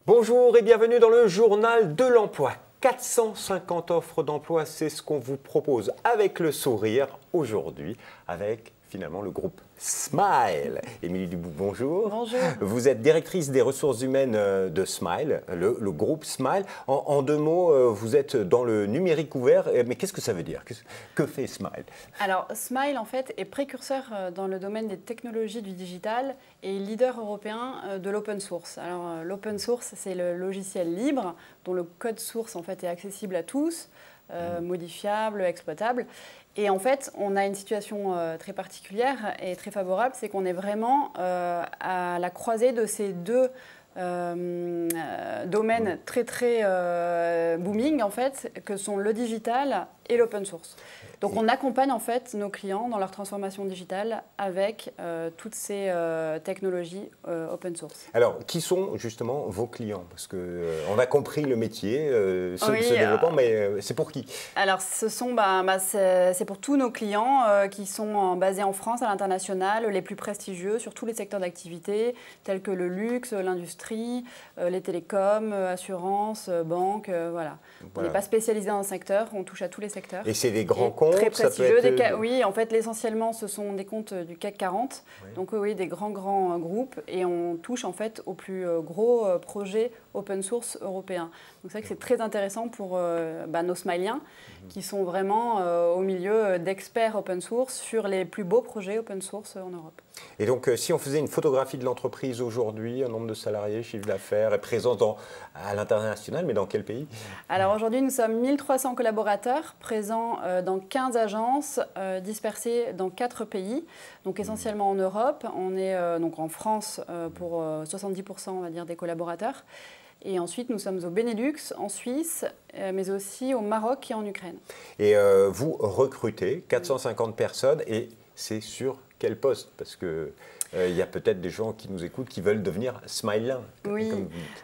Bonjour et bienvenue dans le journal de l'emploi. 450 offres d'emploi, c'est ce qu'on vous propose avec le sourire aujourd'hui, avec finalement le groupe Smile. Émilie Dubout, bonjour. Bonjour. Vous êtes directrice des ressources humaines de Smile, le groupe Smile. En deux mots, vous êtes dans le numérique ouvert, mais qu'est-ce que ça veut dire? Que fait Smile? Alors, Smile, en fait, est précurseur dans le domaine des technologies du digital et leader européen de l'open source. Alors, l'open source, c'est le logiciel libre dont le code source, en fait, est accessible à tous, modifiable, exploitable. Et en fait, on a une situation très particulière et très favorable, c'est qu'on est vraiment à la croisée de ces deux domaines très booming en fait, que sont le digital et l'open source. Donc on accompagne en fait nos clients dans leur transformation digitale avec toutes ces technologies open source. Alors, qui sont justement vos clients? Parce qu'on a compris le métier, ce développement, mais c'est pour qui? Alors, c'est pour tous nos clients qui sont basés en France, à l'international, les plus prestigieux sur tous les secteurs d'activité, tels que le luxe, l'industrie, les télécoms, assurances, banques, voilà. On n'est pas spécialisé dans un secteur, on touche à tous les secteurs. Et c'est des grands comptes, très prestigieux, ça peut être... Oui, en fait, essentiellement, ce sont des comptes du CAC 40, oui. Donc oui, des grands groupes, et on touche en fait aux plus gros projets open source européens. Donc c'est vrai que c'est très intéressant pour nos Smiliens, qui sont vraiment au milieu d'experts open source sur les plus beaux projets open source en Europe. Et donc, si on faisait une photographie de l'entreprise aujourd'hui, un nombre de salariés, chiffre d'affaires, est présent à l'international, mais dans quel pays? Alors aujourd'hui, nous sommes 1300 collaborateurs présents dans 15 agences dispersées dans 4 pays, donc essentiellement en Europe. On est donc en France pour 70% on va dire, des collaborateurs. Et ensuite, nous sommes au Benelux, en Suisse, mais aussi au Maroc et en Ukraine. Et vous recrutez 450 personnes, et c'est sur quel poste? Parce que il y a peut-être des gens qui nous écoutent qui veulent devenir Smiliens. Oui,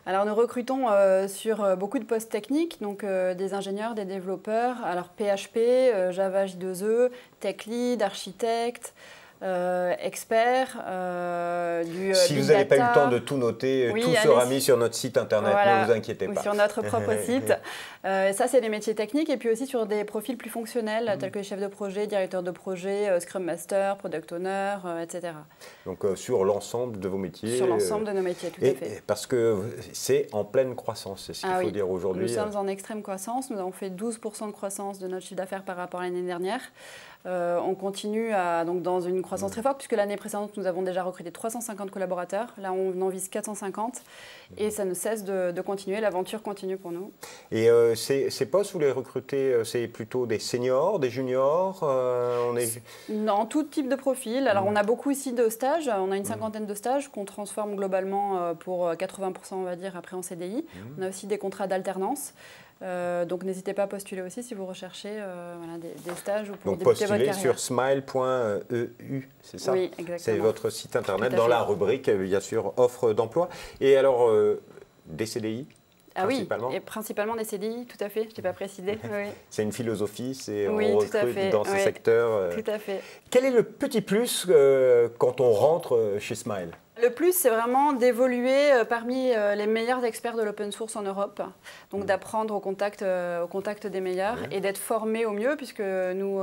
alors nous recrutons sur beaucoup de postes techniques, donc des ingénieurs, des développeurs, alors PHP, Java J2E, Tech Lead, architecte, experts, si vous n'avez pas eu le temps de tout noter, oui, tout sera mis sur notre site internet, voilà, ne vous inquiétez pas. Sur notre propre site. Ça, c'est les métiers techniques, et puis aussi sur des profils plus fonctionnels, tels que les chefs de projet, directeurs de projet, Scrum Master, Product Owner, etc. Donc sur l'ensemble de vos métiers. Sur l'ensemble de nos métiers, tout à fait. Parce que c'est en pleine croissance, c'est ce qu'il faut dire aujourd'hui. Nous sommes en extrême croissance, nous avons fait 12% de croissance de notre chiffre d'affaires par rapport à l'année dernière. On continue donc dans une croissance très forte, puisque l'année précédente, nous avons déjà recruté 350 collaborateurs. Là, on en vise 450, et ça ne cesse de continuer. L'aventure continue pour nous. Et ces postes, vous les recrutez, c'est plutôt des seniors, des juniors Non, tout type de profil. Alors, on a beaucoup ici de stages. On a une cinquantaine de stages qu'on transforme globalement pour 80%, on va dire, après en CDI. On a aussi des contrats d'alternance. Donc n'hésitez pas à postuler aussi si vous recherchez voilà, des stages ou pour débuter votre carrière. Postulez sur smile.eu, c'est ça? Oui, exactement. C'est votre site internet dans la rubrique, bien sûr, offre d'emploi. Et alors, des CDI? Ah oui, et principalement des CDI, tout à fait, je ne t'ai pas précisé. Oui. C'est une philosophie, oui, on recrute dans ce secteur. Tout à fait. Quel est le petit plus quand on rentre chez Smile? Le plus, c'est vraiment d'évoluer parmi les meilleurs experts de l'open source en Europe, donc d'apprendre au contact des meilleurs et d'être formé au mieux, puisque nous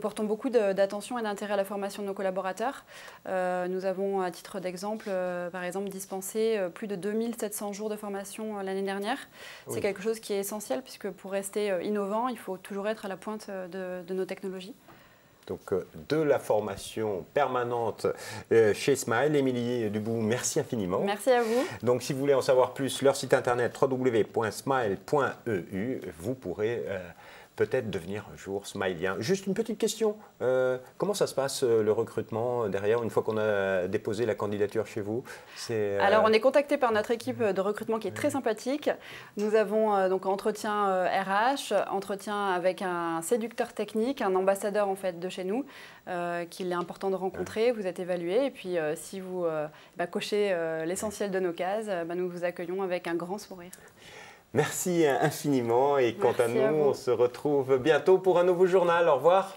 portons beaucoup d'attention et d'intérêt à la formation de nos collaborateurs. Nous avons, à titre d'exemple, par exemple, dispensé plus de 2700 jours de formation l'année dernière. C'est quelque chose qui est essentiel, puisque pour rester innovant, il faut toujours être à la pointe de nos technologies. Donc de la formation permanente chez Smile. Émilie Dubout, merci infiniment. Merci à vous. Donc si vous voulez en savoir plus, leur site internet www.smile.eu, vous pourrez peut-être devenir un jour smilien. Juste une petite question, comment ça se passe le recrutement derrière, une fois qu'on a déposé la candidature chez vous? Alors on est contacté par notre équipe de recrutement qui est très sympathique. Nous avons donc entretien RH, entretien avec un séducteur technique, un ambassadeur en fait de chez nous, qu'il est important de rencontrer. Vous êtes évalué, et puis si vous cochez l'essentiel de nos cases, nous vous accueillons avec un grand sourire. Merci infiniment, et quant à nous, on se retrouve bientôt pour un nouveau journal. Au revoir.